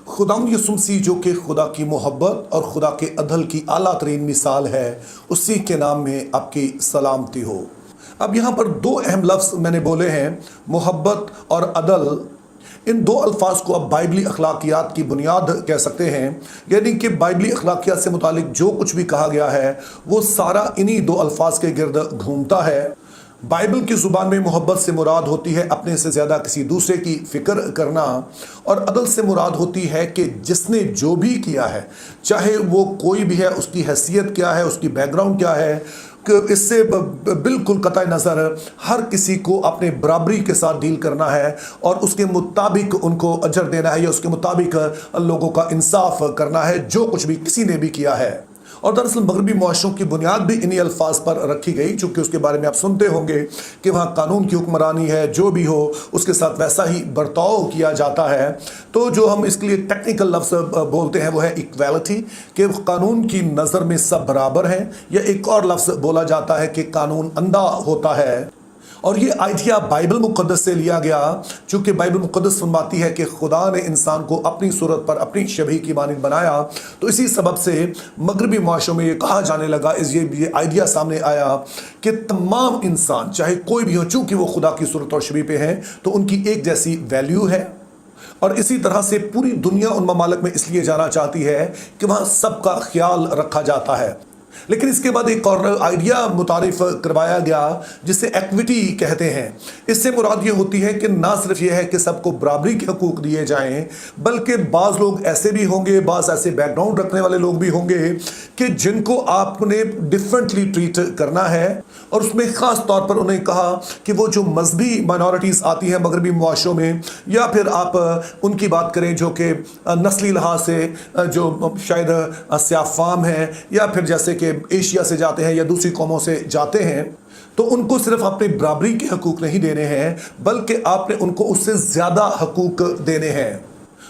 खुदावंद यीशु मसीह जो कि खुदा की मोहब्बत और खुदा के अदल की आला तरीन मिसाल है, उसी के नाम में आपकी सलामती हो। अब यहाँ पर दो अहम लफ्ज़ मैंने बोले हैं, मोहब्बत और अदल। इन दो अल्फाज को अब बाइबली अखलाकियात की बुनियाद कह सकते हैं, यानी कि बाइबली अखलाकियात से मुतालिक जो कुछ भी कहा गया है वो सारा इन्हीं दो अल्फाज के गिर्द घूमता है। बाइबल की ज़ुबान में मोहब्बत से मुराद होती है अपने से ज़्यादा किसी दूसरे की फ़िक्र करना, और अदल से मुराद होती है कि जिसने जो भी किया है, चाहे वो कोई भी है, उसकी हैसियत क्या है, उसकी बैकग्राउंड क्या है, कि इससे बिल्कुल कतई नज़र हर किसी को अपने बराबरी के साथ डील करना है और उसके मुताबिक उनको अजर देना है, या उसके मुताबिक लोगों का इंसाफ करना है जो कुछ भी किसी ने भी किया है। और दरअसल मगरबी मुआशरों की बुनियाद भी इन्हीं अल्फाज पर रखी गई, चूँकि उसके बारे में आप सुनते होंगे कि वहाँ कानून की हुक्मरानी है, जो भी हो उसके साथ वैसा ही बर्ताव किया जाता है। तो जो हम इसके लिए टेक्निकल लफ्ज़ बोलते हैं वो है इक्वालिटी, कि कानून की नज़र में सब बराबर हैं, या एक और लफ्ज़ बोला जाता है कि कानून अंधा होता है। और ये आइडिया बाइबल मुक़द्दस से लिया गया, चूँकि बाइबल मुक़द्दस फरमाती है कि खुदा ने इंसान को अपनी सूरत पर अपनी शबीह की मानिंद बनाया। तो इसी सबब से मगरबी मुआशरों में ये कहा जाने लगा, ये आइडिया सामने आया कि तमाम इंसान चाहे कोई भी हो, चूँकि वो खुदा की सूरत और शबीह पे हैं, तो उनकी एक जैसी वैल्यू है। और इसी तरह से पूरी दुनिया उन ममालिक में इसलिए जाना चाहती है कि वहाँ सबका ख्याल रखा जाता है। लेकिन इसके बाद एक और आइडिया मुतारिफ करवाया गया जिसे एक्विटी कहते हैं। इससे मुराद ये होती है कि ना सिर्फ ये है कि सबको बराबरी के हकूक़ दिए जाएं, बल्कि बाज़ लोग ऐसे भी होंगे, बाज़ ऐसे बैकग्राउंड रखने वाले लोग भी होंगे कि जिनको आपने डिफरेंटली ट्रीट करना है। और उसमें ख़ास तौर पर उन्हें कहा कि वो जो मजहबी माइनॉरिटीज़ आती हैं मगरबी मुआशरों में, या फिर आप उनकी बात करें जो कि नस्ली लिहाज से जो शायद स्याफ़ाम हैं, या फिर जैसे कि एशिया से जाते हैं या दूसरी कौमों से जाते हैं, तो उनको सिर्फ अपने बराबरी के हकूक़ नहीं देने हैं, बल्कि आपने उनको उससे ज़्यादा हकूक़ देने हैं।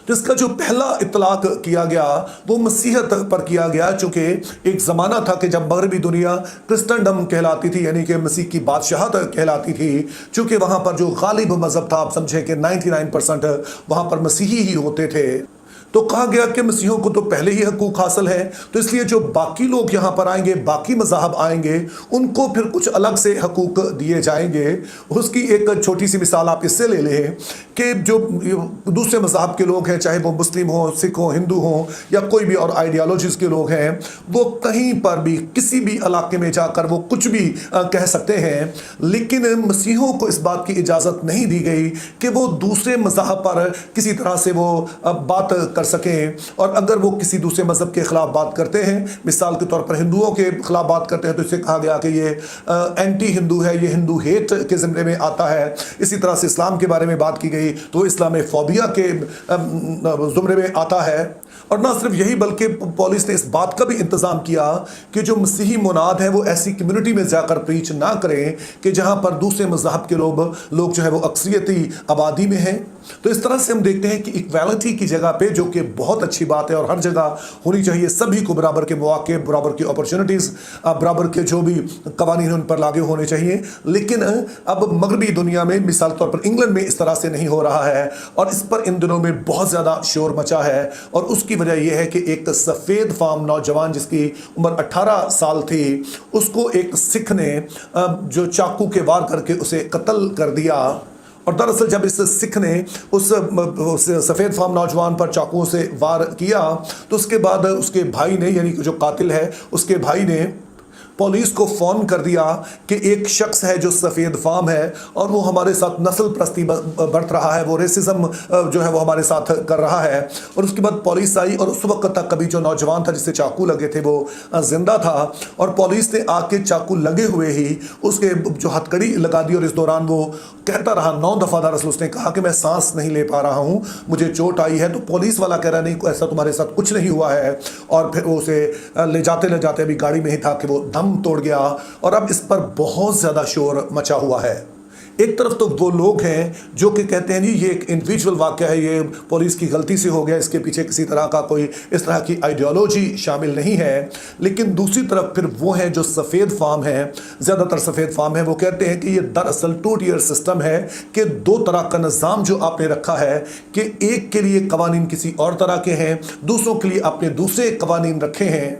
तो इसका जो पहला इतलाक किया गया वो मसीहत पर किया गया, चूँकि एक ज़माना था कि जब मगरबी दुनिया क्रिस्टनडम कहलाती थी, यानी कि मसीह की बादशाहत कहलाती थी। चूँकि वहाँ पर जो गालिब मज़हब था, आप समझें कि 99% वहाँ पर मसीही ही होते थे, तो कहा गया कि मसीहों को तो पहले ही हकूक़ हासिल है, तो इसलिए जो बाकी लोग यहाँ पर आएंगे, बाकी मज़ाहब आएंगे, उनको फिर कुछ अलग से हकूक़ दिए जाएंगे। उसकी एक छोटी सी मिसाल आप इससे ले लें कि जो दूसरे मज़ाहब के लोग हैं, चाहे वो मुस्लिम हों, सिख हों, हिंदू हों, या कोई भी और आइडियालॉजीज़ के लोग हैं, वो कहीं पर भी किसी भी इलाके में जाकर वो कुछ भी कह सकते हैं। लेकिन मसीहों को इस बात की इजाज़त नहीं दी गई कि वो दूसरे मज़ाहब पर किसी तरह से वो बात कर सकें। और अगर वो किसी दूसरे मज़हब के ख़िलाफ़ बात करते हैं, मिसाल के तौर पर हिंदुओं के ख़िलाफ़ बात करते हैं, तो इसे कहा गया कि ये एंटी हिंदू है, ये हिंदू हेट के ज़िम्मे में आता है। इसी तरह से इस्लाम के बारे में बात की गई तो इस्लामोफोबिया के ज़ुमरे में आता है। और ना सिर्फ यही, बल्कि पुलिस ने इस बात का भी इंतज़ाम किया कि जो मसीही मुनाद हैं वो ऐसी कम्युनिटी में जाकर प्रीच ना करें कि जहाँ पर दूसरे मज़हब के लोग जो है वो अक्सरियती आबादी में हैं। तो इस तरह से हम देखते हैं कि इक्वालिटी की जगह पे, जो कि बहुत अच्छी बात है और हर जगह होनी चाहिए, सभी को बराबर के मौके, बराबर की अपॉर्चुनिटीज़, बराबर के जो भी कवानीन उन पर लागू होने चाहिए। लेकिन अब मगरबी दुनिया में, मिसाल के तौर पर इंग्लैंड में, इस तरह से नहीं हो रहा है, और इस पर इन दिनों में बहुत ज़्यादा शोर मचा है। और उसकी वजह यह है कि एक सफ़ेद फार्म नौजवान जिसकी उम्र 18 साल थी, उसको एक सिख ने जो चाकू के वार करके उसे कत्ल कर दिया। और दरअसल जब इस सिख ने उस सफ़ेद फार्म नौजवान पर चाकुओं से वार किया, तो उसके बाद उसके भाई ने, यानी कि जो कातिल है उसके भाई ने पुलिस को फ़ोन कर दिया कि एक शख्स है जो सफ़ेद फार्म है और वो हमारे साथ नस्ल प्रस्ती बरत रहा है, वो रेसिज्म जो है वो हमारे साथ कर रहा है। और उसके बाद पुलिस आई, और उस वक्त तक कभी जो नौजवान था जिससे चाकू लगे थे वो ज़िंदा था, और पुलिस ने आके चाकू लगे हुए ही उसके जो हथकड़ी लगा दी। और इस दौरान वो कहता रहा 9 दफ़ा, दरअसल उसने कहा कि मैं सांस नहीं ले पा रहा हूँ, मुझे चोट आई है। तो पुलिस वाला कह रहा नहीं, ऐसा तुम्हारे साथ कुछ नहीं हुआ है। और फिर वो उसे ले जाते अभी गाड़ी में ही था कि वो दम तोड़ गया। और अब इस पर बहुत ज़्यादा शोर मचा हुआ है। एक तरफ तो वो लोग हैं जो कि कहते हैं जी ये एक इंडिविजुअल वाक़या है, ये पुलिस की गलती से हो गया, इसके पीछे किसी तरह का कोई इस तरह की आइडियोलॉजी शामिल नहीं है। लेकिन दूसरी तरफ फिर वो हैं जो सफ़ेद फार्म हैं, ज़्यादातर सफ़ेद फार्म हैं, वो कहते हैं कि ये दरअसल 2 टियर सिस्टम है कि 2 तरह का निज़ाम जो आपने रखा है कि एक के लिए कवानीन किसी और तरह के हैं, दूसरों के लिए आपने दूसरे कवानीन रखे हैं।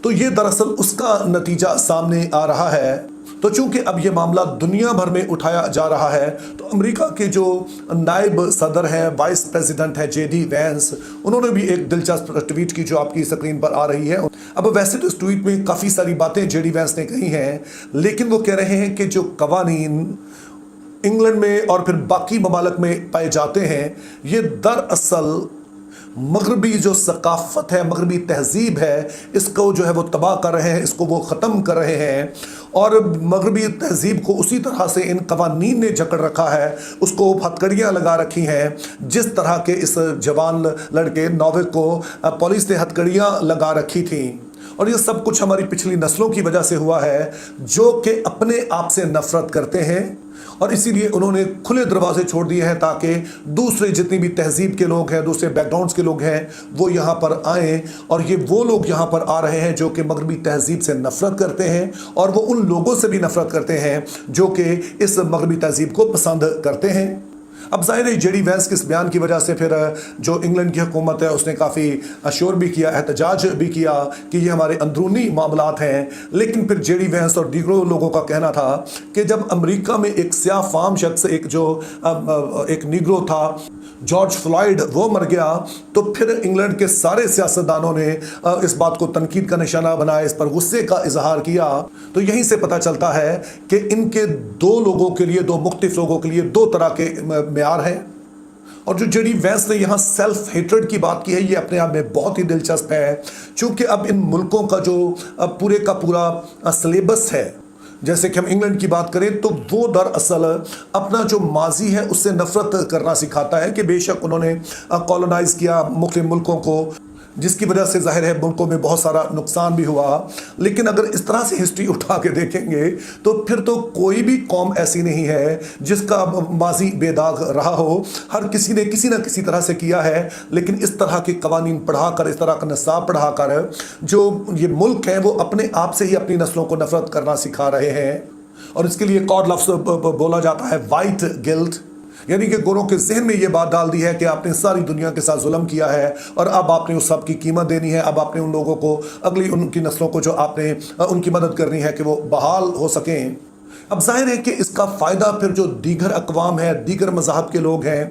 तो ये दरअसल उसका नतीजा सामने आ रहा है। तो चूंकि अब ये मामला दुनिया भर में उठाया जा रहा है, तो अमेरिका के जो नायब सदर हैं, वाइस प्रेसिडेंट है JD वैंस, उन्होंने भी एक दिलचस्प ट्वीट की जो आपकी स्क्रीन पर आ रही है। अब वैसे तो इस ट्वीट में काफ़ी सारी बातें JD वैंस ने कही हैं, लेकिन वो कह रहे हैं कि जो कवानीन इंग्लैंड में और फिर बाकी ममालिक में पाए जाते हैं, ये दरअसल मगरबी जो सकाफत है, मगरबी तहजीब है, इसको जो है वो तबाह कर रहे हैं, इसको वो ख़त्म कर रहे हैं। और मगरबी तहजीब को उसी तरह से इन कवानीन ने जकड़ रखा है, उसको हथकड़ियाँ लगा रखी हैं। जिस तरह के इस जवान लड़के नौविक को पुलिस ने हथकड़ियाँ लगा रखी थी, और ये सब कुछ हमारी पिछली नस्लों की वजह से हुआ है जो कि अपने आप से नफरत करते हैं, और इसीलिए उन्होंने खुले दरवाजे छोड़ दिए हैं ताकि दूसरे जितनी भी तहजीब के लोग हैं, दूसरे बैकग्राउंड्स के लोग हैं, वो यहाँ पर आएँ। और ये वो लोग यहाँ पर आ रहे हैं जो कि मगरबी तहजीब से नफरत करते हैं, और वो उन लोगों से भी नफरत करते हैं जो कि इस मगरबी तहजीब को पसंद करते हैं। अब ज़ाहिर है JD वैंस के इस बयान की वजह से फिर जो इंग्लैंड की हुकूमत है उसने काफ़ी अश्योर भी किया, एहतजाज भी किया कि ये हमारे अंदरूनी मामलात हैं। लेकिन फिर JD वैंस और दीगरों लोगों का कहना था कि जब अमेरिका में एक स्याह फार्म शख्स, एक निग्रो था जॉर्ज फ्लॉयड, वो मर गया, तो फिर इंग्लैंड के सारे सियासतदानों ने इस बात को तनकीद का निशाना बनाया, इस पर गुस्से का इजहार किया। तो यहीं से पता चलता है कि इनके 2 लोगों के लिए, 2 मुख्तलिफ लोगों के लिए 2 तरह के मेयार हैं। और जो JD वैंस ने यहाँ सेल्फ हेट्रेड की बात की है, ये अपने आप में बहुत ही दिलचस्प है, क्योंकि अब इन मुल्कों का जो पूरे का पूरा सिलेबस है, जैसे कि हम इंग्लैंड की बात करें तो वो दरअसल अपना जो माजी है उससे नफरत करना सिखाता है कि बेशक उन्होंने कॉलोनाइज किया मुख्तलिफ मुल्कों को, जिसकी वजह से जाहिर है मुल्कों में बहुत सारा नुकसान भी हुआ। लेकिन अगर इस तरह से हिस्ट्री उठा के देखेंगे तो फिर तो कोई भी कौम ऐसी नहीं है जिसका माजी बेदाग रहा हो। हर किसी ने किसी न किसी तरह से किया है। लेकिन इस तरह के कवानीन पढ़ाकर, इस तरह का निसाब पढ़ाकर जो ये मुल्क हैं वो अपने आप से ही अपनी नस्लों को नफरत करना सिखा रहे हैं। और इसके लिए एक और लफ्ज़ बोला जाता है वाइट गिल्ट, यानी कि गोरों के जहन में ये बात डाल दी है कि आपने सारी दुनिया के साथ जुल्म किया है और अब आपने उस सब की कीमत देनी है। अब आपने उन लोगों को, अगली उनकी नस्लों को जो आपने उनकी मदद करनी है कि वो बहाल हो सकें। अब जाहिर है कि इसका फ़ायदा फिर जो दीगर अक़वाम है, दीगर मज़हब के लोग हैं,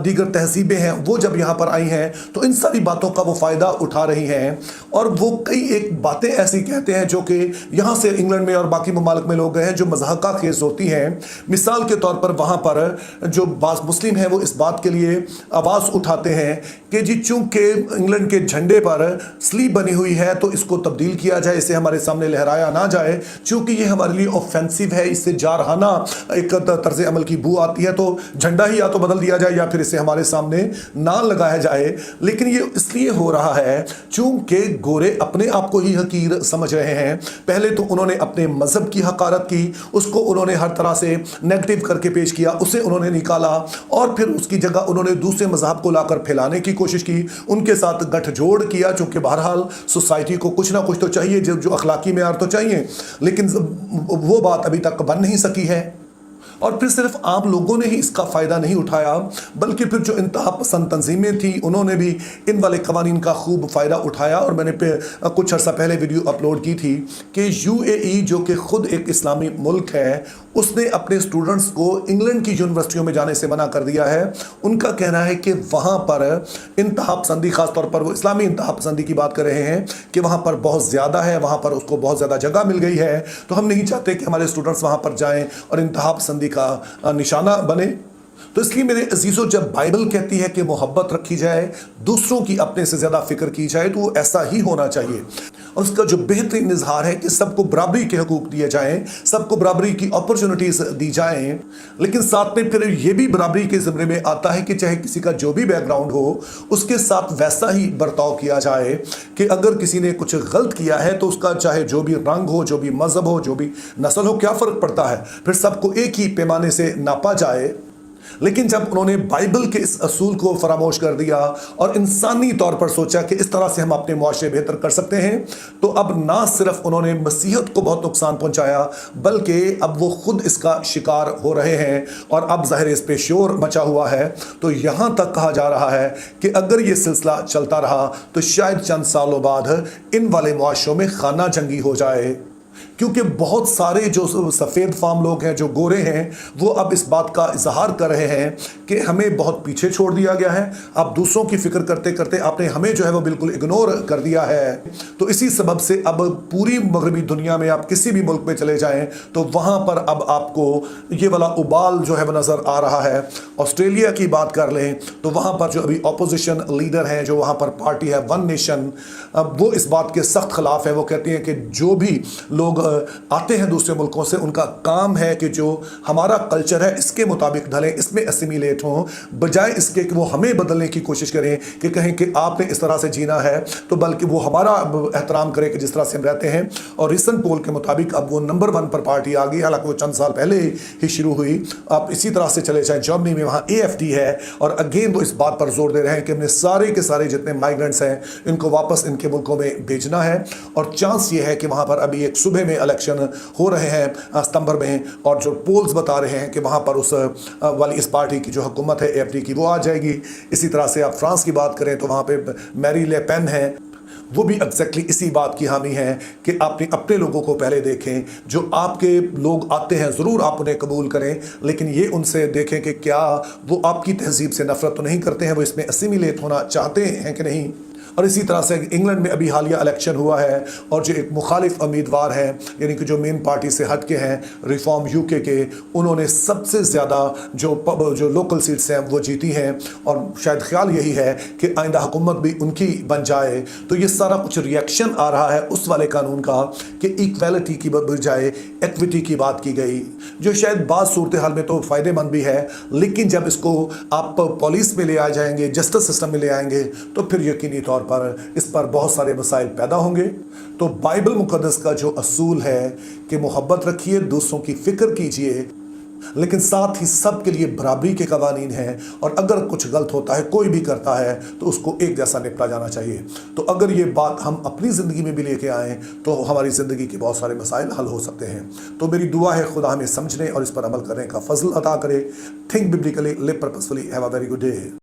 दीगर तहजीबें हैं, वो जब यहाँ पर आई हैं तो इन सारी बातों का वो फ़ायदा उठा रही हैं। और वो कई एक बातें ऐसी कहते हैं जो कि यहाँ से इंग्लैंड में और बाकी ममालिक में लोग गए हैं जो मज़ाक़ा खेज़ होती हैं। मिसाल के तौर पर वहाँ पर जो बाज़ मुस्लिम हैं वो इस बात के लिए आवाज़ उठाते हैं कि जी चूँकि इंग्लैंड के झंडे पर स्लीप बनी हुई है तो इसको तब्दील किया जाए, इसे हमारे सामने लहराया ना जाए, चूँकि ये हमारे लिए ऑफेंसिव है, इससे जारहाना एक तर्ज अमल की बू आती है, तो झंडा ही या तो बदल दिया जाए या फिर इसे हमारे सामने ना लगाया जाए। लेकिन ये इसलिए हो रहा है चूंकि गोरे अपने आप को ही हकीर समझ रहे हैं। पहले तो उन्होंने अपने मजहब की हकारत की, उसको उन्होंने हर तरह से नेगेटिव करके पेश किया, उसे उन्होंने निकाला और फिर उसकी जगह उन्होंने दूसरे मजहब को लाकर फैलाने की कोशिश की, उनके साथ गठजोड़ किया। चूंकि बहरहाल सोसाइटी को कुछ ना कुछ तो चाहिए, जो अखलाकी मेयार तो चाहिए, लेकिन वो बात अभी तक बन नहीं सकी है। और फिर सिर्फ आप लोगों ने ही इसका फ़ायदा नहीं उठाया, बल्कि फिर जो इंतहा पसंद तंजीमें थी उन्होंने भी इन वाले कवानीन का खूब फ़ायदा उठाया। और मैंने कुछ अर्सा पहले वीडियो अपलोड की थी कि UAE जो कि ख़ुद एक इस्लामी मुल्क है, उसने अपने स्टूडेंट्स को इंग्लैंड की यूनिवर्सिटियों में जाने से मना कर दिया है। उनका कहना है कि वहाँ पर इंतहा पसंदी, ख़ास तौर पर वो इस्लामी इंतहा पसंदी की बात कर रहे हैं, कि वहाँ पर बहुत ज़्यादा है, वहाँ पर उसको बहुत ज़्यादा जगह मिल गई है, तो हम नहीं चाहते कि हमारे स्टूडेंट्स वहाँ पर जाएँ और इंतहा पसंदी का निशाना बने। तो इसलिए मेरे अजीजों, जब बाइबल कहती है कि मोहब्बत रखी जाए, दूसरों की अपने से ज़्यादा फिक्र की जाए, तो वो ऐसा ही होना चाहिए। और उसका जो बेहतरीन इजहार है कि सबको बराबरी के हकूक दिए जाएं, सबको बराबरी की अपॉर्चुनिटीज़ दी जाएं, लेकिन साथ में फिर ये भी बराबरी के ज़िम्मे में आता है कि चाहे किसी का जो भी बैकग्राउंड हो, उसके साथ वैसा ही बर्ताव किया जाए कि अगर किसी ने कुछ गलत किया है तो उसका चाहे जो भी रंग हो, जो भी मज़हब हो, जो भी नस्ल हो, क्या फ़र्क पड़ता है, फिर सबको एक ही पैमाने से नापा जाए। लेकिन जब उन्होंने बाइबल के इस असूल को फरामोश कर दिया और इंसानी तौर पर सोचा कि इस तरह से हम अपने मुआशरे बेहतर कर सकते हैं, तो अब ना सिर्फ उन्होंने मसीहत को बहुत नुकसान पहुंचाया, बल्कि अब वो खुद इसका शिकार हो रहे हैं और अब ज़ाहिर इस पे शोर मचा हुआ है। तो यहाँ तक कहा जा रहा है कि अगर ये सिलसिला चलता रहा तो शायद चंद सालों बाद इन वाले मुआशरों में खाना जंगी हो जाए, क्योंकि बहुत सारे जो सफ़ेद फार्म लोग हैं, जो गोरे हैं, वो अब इस बात का इजहार कर रहे हैं कि हमें बहुत पीछे छोड़ दिया गया है। अब दूसरों की फिक्र करते करते आपने हमें जो है वो बिल्कुल इग्नोर कर दिया है। तो इसी सबब से अब पूरी मगरबी दुनिया में आप किसी भी मुल्क में चले जाएं तो वहाँ पर अब आपको ये वाला उबाल जो है वो नज़र आ रहा है। ऑस्ट्रेलिया की बात कर लें तो वहाँ पर जो अभी अपोजिशन लीडर हैं, जो वहाँ पर पार्टी है वन नेशन, अब वो इस बात के सख्त खिलाफ है। वो कहती हैं कि जो भी लोग आते हैं दूसरे मुल्कों से, उनका काम है कि जो हमारा कल्चर है इसके मुताबिक ढलें, इसमें एसिमिलेट हों, बजाय इसके कि वो हमें बदलने की कोशिश करें कि कहें कि आपने इस तरह से जीना है, तो बल्कि वो हमारा एहतराम करें कि जिस तरह से हम रहते हैं। और रिसेंट पोल के मुताबिक अब वो नंबर 1 पर पार्टी आ गई, हालांकि वो चंद साल पहले ही शुरू हुई। आप इसी तरह से चले जाएं जर्मनी में, वहाँ AFD है और अगेन वो इस बात पर जोर दे रहे हैं कि हमने सारे के सारे जितने माइग्रेंट्स हैं इनको वापस इनके मुल्कों में भेजना है। और चांस ये है कि वहाँ पर अभी एक सुबह में इलेक्शन हो रहे हैं सितंबर में, और जो पोल्स बता रहे हैं कि वहाँ पर उस वाली इस पार्टी की जो हुकूमत है AFD की, वो आ जाएगी। इसी तरह से आप फ्रांस की बात करें तो वहाँ पे मैरी ले पेन है, वो भी एग्जैक्टली इसी बात की हामी है कि आपने अपने लोगों को पहले देखें, जो आपके लोग आते हैं ज़रूर आप उन्हें कबूल करें, लेकिन ये उनसे देखें कि क्या वो आपकी तहजीब से नफरत तो नहीं करते हैं, वो इसमें एसिमिलेट होना चाहते हैं कि नहीं। और इसी तरह से इंग्लैंड में अभी हालिया इलेक्शन हुआ है और जो एक मुखालिफ उम्मीदवार हैं, यानी कि जो मेन पार्टी से हट के हैं, रिफॉर्म UK के, उन्होंने सबसे ज़्यादा जो लोकल सीट्स हैं वो जीती हैं और शायद ख्याल यही है कि आइंदा हुकूमत भी उनकी बन जाए। तो ये सारा कुछ रिएक्शन आ रहा है उस वाले कानून का कि इक्वालिटी की बजाय एक्विटी की बात की गई, जो शायद बात सूरत हाल में तो फ़ायदेमंद भी है, लेकिन जब इसको आप पुलिस में ले आ जाएंगे, जस्टिस सिस्टम में ले आएंगे, तो फिर यकीनी तौर पर इस पर बहुत सारे मसाइल पैदा होंगे। तो बाइबल मुकद्दस का जो असूल है कि मोहब्बत रखिए, दूसरों की फिक्र कीजिए, लेकिन साथ ही सब के लिए बराबरी के कवानीन हैं, और अगर कुछ गलत होता है, कोई भी करता है, तो उसको एक जैसा निपटा जाना चाहिए। तो अगर ये बात हम अपनी ज़िंदगी में भी लेके आएँ तो हमारी ज़िंदगी के बहुत सारे मसाइल हल हो सकते हैं। तो मेरी दुआ है खुदा हमें समझने और इस पर अमल करने का फजल अता करे। Think biblically, live purposefully, have a very good day.